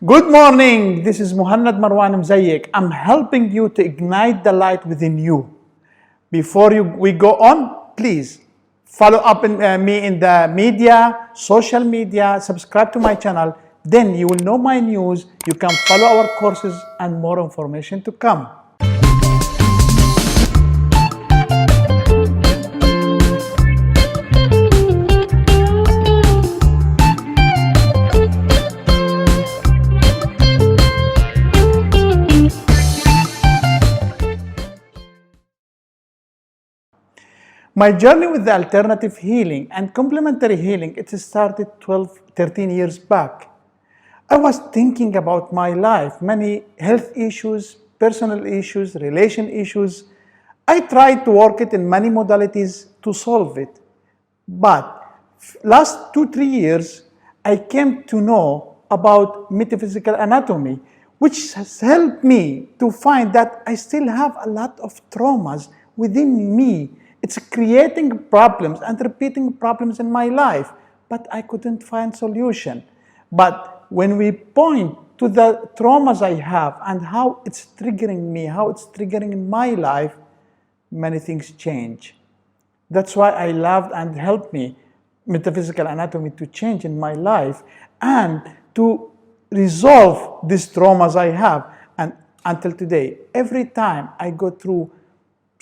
Good morning. This is Mehند Mروان Mزيك. I'm helping you to ignite the light within you. Before we go on, please follow up me in the media, social media, subscribe to my channel. Then you will know my news. You can follow our courses and more information to come. My journey with the alternative healing and complementary healing, it started 13 years back. I was thinking about my life, many health issues, personal issues, relation issues. I tried to work it in many modalities to solve it. But last 2-3 years, I came to know about metaphysical anatomy, which has helped me to find that I still have a lot of traumas within me. It's creating problems and repeating problems in my life, but I couldn't find solution. But when we point to the traumas I have and how it's triggering me, how it's triggering in my life, many things change. That's why I loved and helped me metaphysical anatomy to change in my life and to resolve these traumas I have. And until today, every time I go through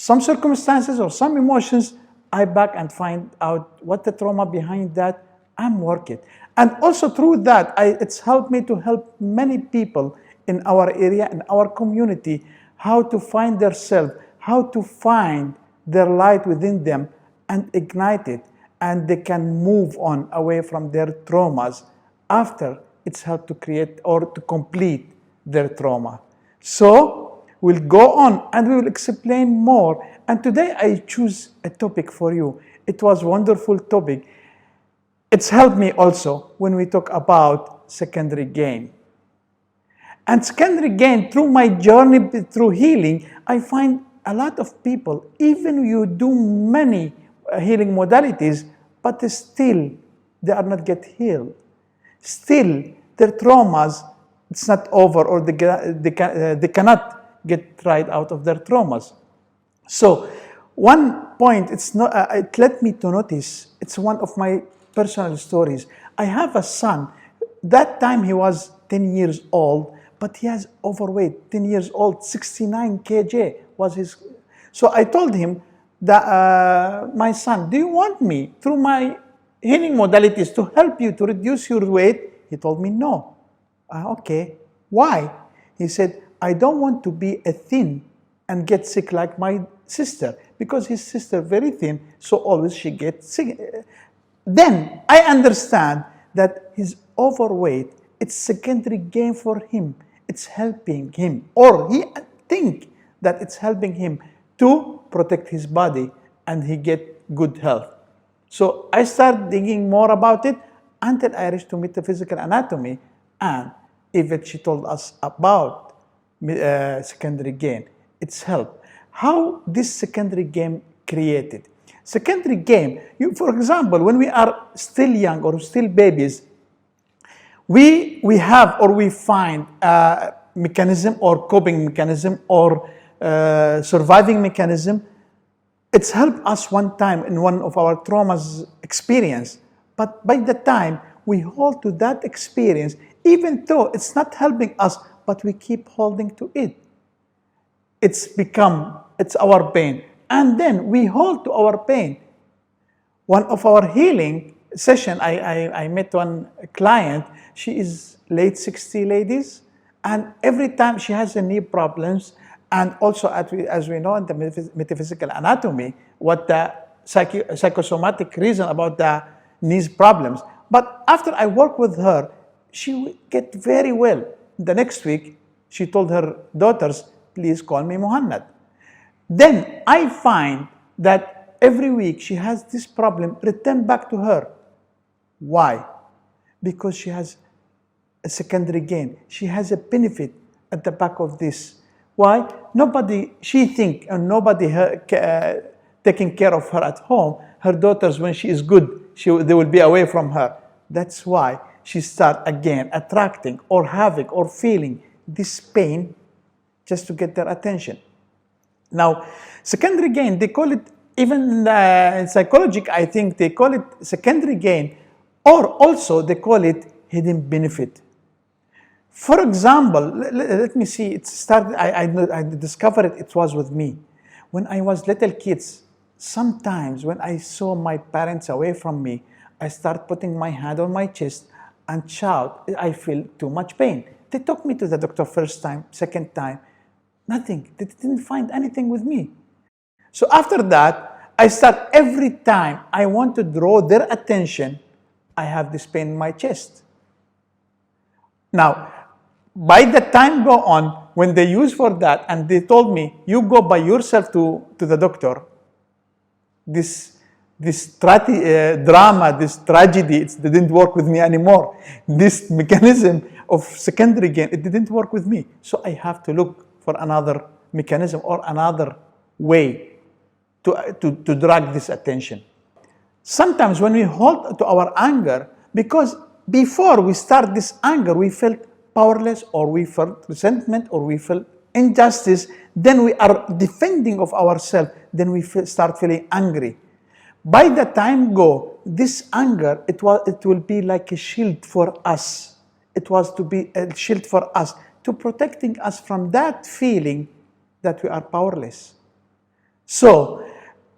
some circumstances or some emotions, I back and find out what the trauma behind that, and work it. And also through that, it's helped me to help many people in our area, in our community, how to find their self, how to find their light within them and ignite it. And they can move on away from their traumas after it's helped to create or to complete their trauma. So, we'll go on and we will explain more. And today I choose a topic for you. It was a wonderful topic. It's helped me also when we talk about secondary gain. And secondary gain, through my journey through healing, I find a lot of people, even you do many healing modalities, but still they are not get healed. Still their traumas, it's not over, or they cannot get right out of their traumas. So one point, it led me to notice, it's one of my personal stories. I have a son. That time he was 10 years old, but he has overweight. 10 years old, 69 kg was his. So I told him that, my son, do you want me through my healing modalities to help you to reduce your weight? He told me no. Okay, why? He said, I don't want to be a thin and get sick like my sister, because his sister very thin, so always she gets sick. Then I understand that his overweight, it's secondary gain for him. It's helping him, or he think that it's helping him to protect his body and he get good health. So I start digging more about it until I reached to metaphysical anatomy, and even she told us about secondary gain. It's help. How this secondary gain created? Secondary gain, for example, when we are still young or still babies, we have or we find a mechanism or coping mechanism or surviving mechanism. It's helped us one time in one of our traumas experience, but by the time we hold to that experience, even though it's not helping us, but we keep holding to it. It's our pain. And then we hold to our pain. One of our healing session, I met one client, she is late 60 ladies, and every time she has knee problems, and also as we know in the metaphysical anatomy, what the psychosomatic reason about the knees problems. But after I work with her, she get very well. The next week, she told her daughters, please call me Mehند. Then I find that every week she has this problem return back to her. Why? Because she has a secondary gain. She has a benefit at the back of this. Why? She think, and nobody taking care of her at home. Her daughters, when she is good, they will be away from her. That's why she start again attracting or having or feeling this pain just to get their attention. Now, secondary gain, they call it, even in psychology, I think they call it secondary gain, or also they call it hidden benefit. For example, let me see, it started, I discovered it was with me. When I was little kids, sometimes when I saw my parents away from me, I start putting my hand on my chest and shout, I feel too much pain. They took me to the doctor first time, second time, nothing. They didn't find anything with me. So after that, I start every time I want to draw their attention, I have this pain in my chest. Now, by the time go on, when they use for that, and they told me, you go by yourself to the doctor, this drama, this tragedy, it didn't work with me anymore. This mechanism of secondary gain, it didn't work with me. So I have to look for another mechanism or another way to drag this attention. Sometimes when we hold to our anger, because before we start this anger, we felt powerless, or we felt resentment, or we felt injustice, then we are defending of ourselves, then we start feeling angry. By the time go, this anger, it will be like a shield for us. It was to be a shield for us, to protecting us from that feeling that we are powerless. So,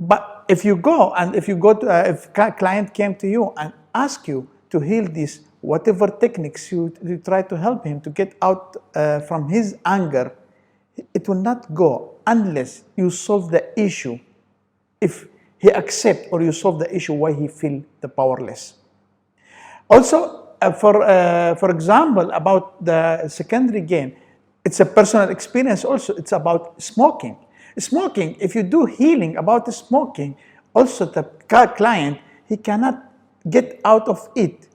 but if you go to, if a client came to you and ask you to heal this, whatever techniques you try to help him to get out from his anger, it will not go unless you solve the issue. If he accepts or you solve the issue why he feel the powerless. Also, for example, about the secondary gain, it's a personal experience also. It's about smoking. Smoking, if you do healing about the smoking, also the client, he cannot get out of it.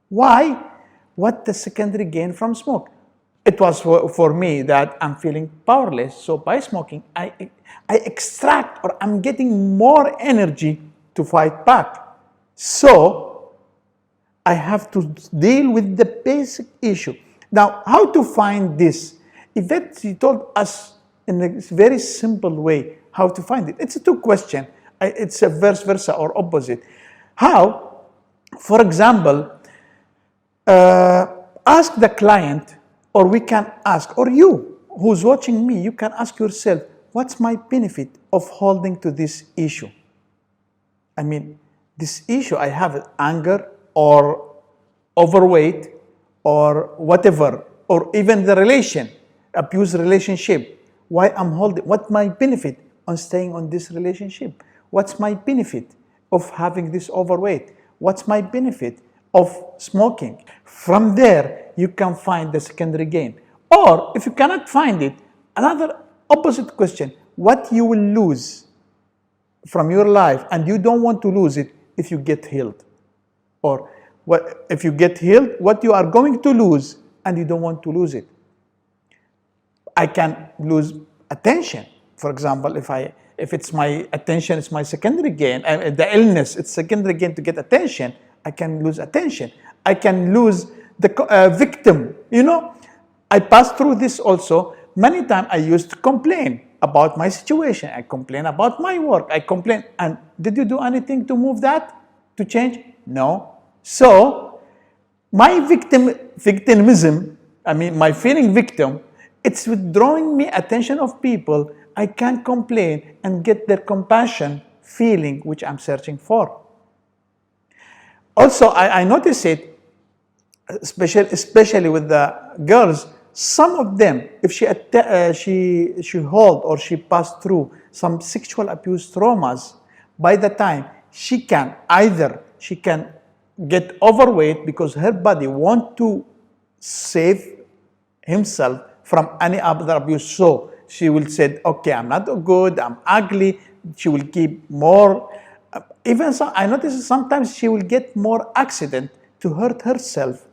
Why? What the secondary gain from smoke? It was for me that I'm feeling powerless. So by smoking, I extract, or I'm getting more energy to fight back. So I have to deal with the basic issue. Now, how to find this? Yvette, she told us in a very simple way how to find it. It's a two question. It's a vice versa or opposite. How? For example, ask the client, or we can ask, or you who's watching me, you can ask yourself, what's my benefit of holding to this issue? I mean, this issue, I have anger or overweight or whatever, or even the abuse relationship. Why I'm holding, what's my benefit on staying on this relationship? What's my benefit of having this overweight? What's my benefit of smoking? From there, you can find the secondary gain. Or if you cannot find it, another opposite question, what you will lose from your life and you don't want to lose it if you get healed? Or what if you get healed, what you are going to lose and you don't want to lose it? I can lose attention. For example, if it's my attention, it's my secondary gain, the illness, it's secondary gain to get attention, I can lose attention. I can lose the victim. You know, I passed through this also. Many times I used to complain about my situation. I complain about my work. I complain. And did you do anything to move that, to change? No. So my victimism, I mean my feeling victim, it's withdrawing me attention of people. I can't complain and get their compassion feeling which I'm searching for. Also, I notice it, especially with the girls. Some of them, if she hold or she passed through some sexual abuse traumas, by the time she can get overweight because her body want to save himself from any other abuse. So she will say, okay, I'm not good, I'm ugly. She will keep more. Even so, I notice sometimes she will get more accident to hurt herself.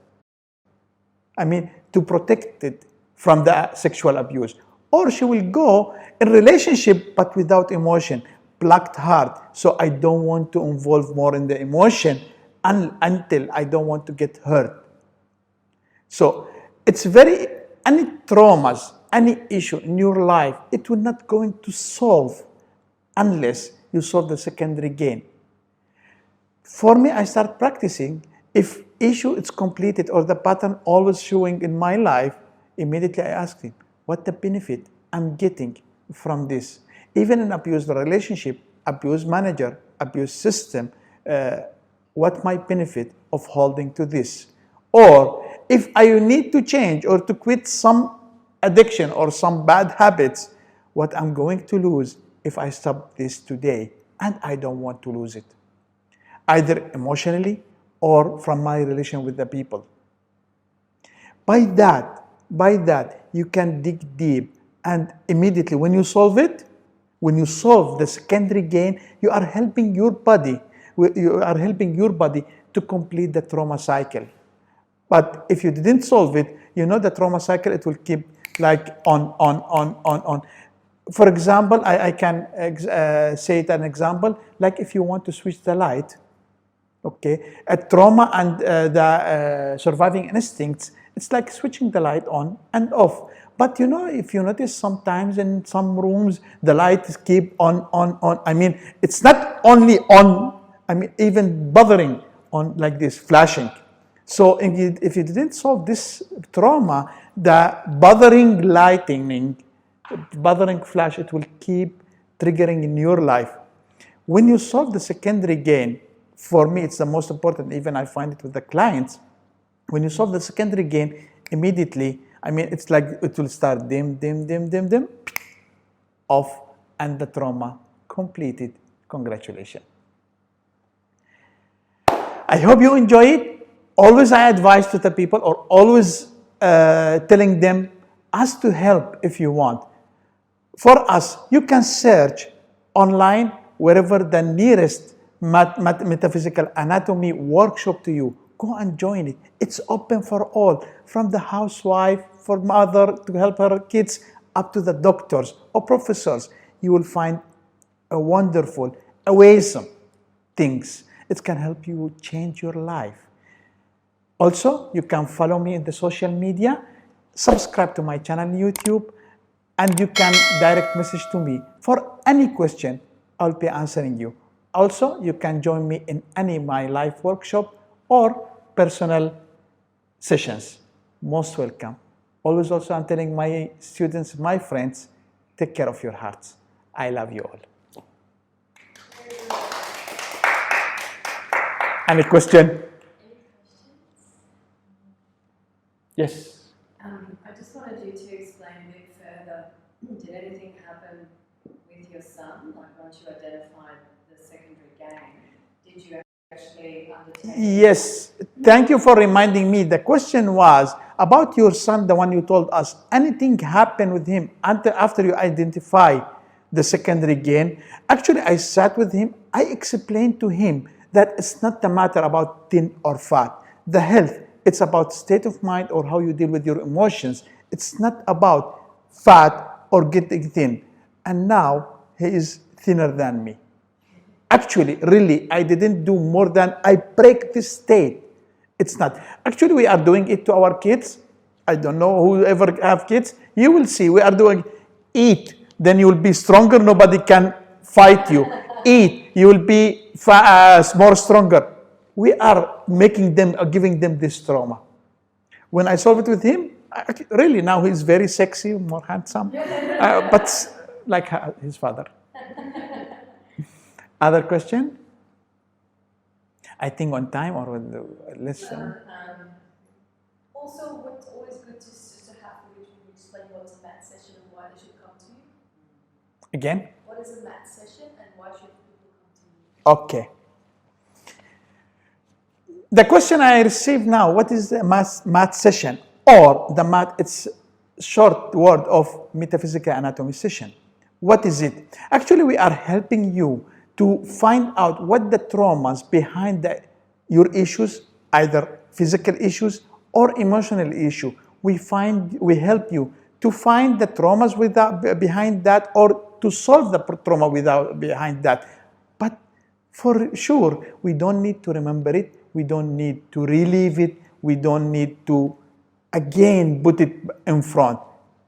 I mean, to protect it from the sexual abuse. Or she will go in relationship but without emotion, blocked heart. So I don't want to involve more in the emotion until I don't want to get hurt. So it's very, any traumas, any issue in your life, it will not going to solve unless you solve the secondary gain. For me, I start practicing. If issue is completed or the pattern always showing in my life, immediately I ask him, what the benefit I'm getting from this? Even in abused relationship, abused manager, abused system, what my benefit of holding to this? Or if I need to change or to quit some addiction or some bad habits, what I'm going to lose if I stop this today, and I don't want to lose it, either emotionally or from my relation with the people. By that, you can dig deep, and immediately when you solve it, when you solve the secondary gain, you are helping your body. You are helping your body to complete the trauma cycle. But if you didn't solve it, you know the trauma cycle, it will keep like on. For example, I can say it an example, like if you want to switch the light, okay, a trauma and the surviving instincts, it's like switching the light on and off. But you know, if you notice sometimes in some rooms, the lights keep on. I mean, it's not only on, I mean, even bothering on like this, flashing. So if you didn't solve this trauma, the bothering lightning, bothering flash, it will keep triggering in your life. When you solve the secondary gain, for me, it's the most important, even I find it with the clients. When you solve the secondary gain, immediately, I mean, it's like it will start dim, off, and the trauma completed. Congratulations. I hope you enjoy it. Always I advise to the people, or always telling them, ask to help if you want. For us, you can search online wherever the nearest metaphysical anatomy workshop to you. Go and join it. It's open for all, from the housewife, for mother to help her kids, up to the doctors or professors. You will find a wonderful, awesome things. It can help you change your life. Also, you can follow me in the social media, subscribe to my channel on YouTube, and you can direct message to me. For any question, I'll be answering you. Also, you can join me in any my live workshop or personal sessions. Most welcome. Always also I'm telling my students, my friends, take care of your hearts. I love you all. Any question? Yes. I just wanted you to explain a bit further. Did anything happen with your son? Like once you identified the secondary gain, did you actually undertake? Yes. Thank you for reminding me. The question was about your son, the one you told us. Anything happened with him after you identify the secondary gain? Actually, I sat with him. I explained to him that it's not the matter about thin or fat. The health, it's about state of mind or how you deal with your emotions. It's not about fat or getting thin. And now he is thinner than me. Actually, really, I didn't do more than I break this state. It's not. Actually, we are doing it to our kids. I don't know whoever have kids. You will see. We are doing eat. Then you will be stronger. Nobody can fight you. Eat. You will be more stronger. We are making them, giving them this trauma. When I solve it with him, really now he's very sexy, more handsome, but like his father. Other question? I think on time or with the lesson. Also, what's always good to have you explain what's a math session and why they should come to you? Again? What is a math session and why should people come to you? Okay. The question I received now, what is the math session? Or the math, it's short word of metaphysical anatomy session. What is it? Actually, we are helping you to find out what the traumas behind your issues, either physical issues or emotional issue. We help you to find the traumas behind that, or to solve the trauma behind that. But for sure, we don't need to remember it. We don't need to relive it. We don't need to again put it in front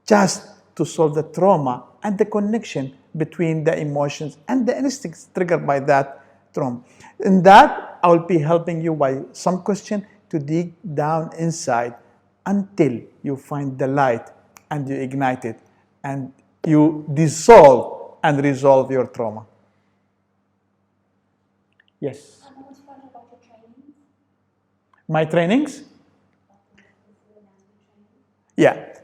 just to solve the trauma and the connection between the emotions and the instincts triggered by that trauma. In that, I will be helping you by some question to dig down inside until you find the light and you ignite it and you dissolve and resolve your trauma. Yes? I want to find out about your training. My trainings? Yeah.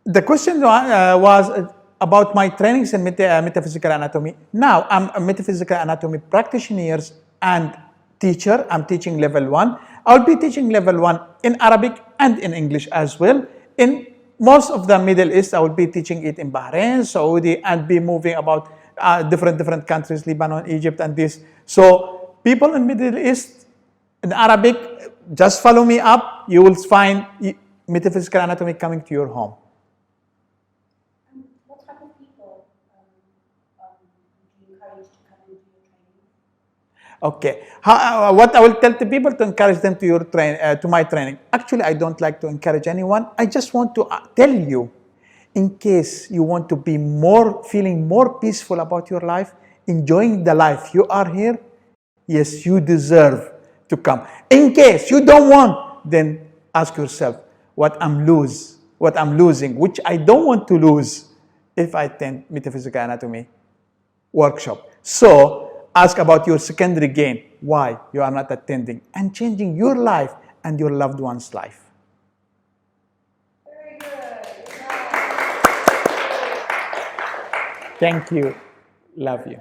The question was about my trainings in metaphysical anatomy. Now, I'm a metaphysical anatomy practitioner and teacher. I'm teaching level 1. I'll be teaching level 1 in Arabic and in English as well. In most of the Middle East, I will be teaching it in Bahrain, Saudi, and be moving about different countries, Lebanon, Egypt, and this. So, people in Middle East, in Arabic, just follow me up. You will find metaphysical anatomy coming to your home. What type of people do you encourage to come and do your training? Okay. What I will tell the people to encourage them to your to my training. Actually, I don't like to encourage anyone. I just want to tell you, in case you want to be feeling more peaceful about your life, enjoying the life you are here, yes, you deserve to come. In case you don't want, then ask yourself, what I'm losing, which I don't want to lose if I attend metaphysical anatomy workshop. So ask about your secondary gain, why you are not attending, and changing your life and your loved one's life. Very good. Thank you. Love you.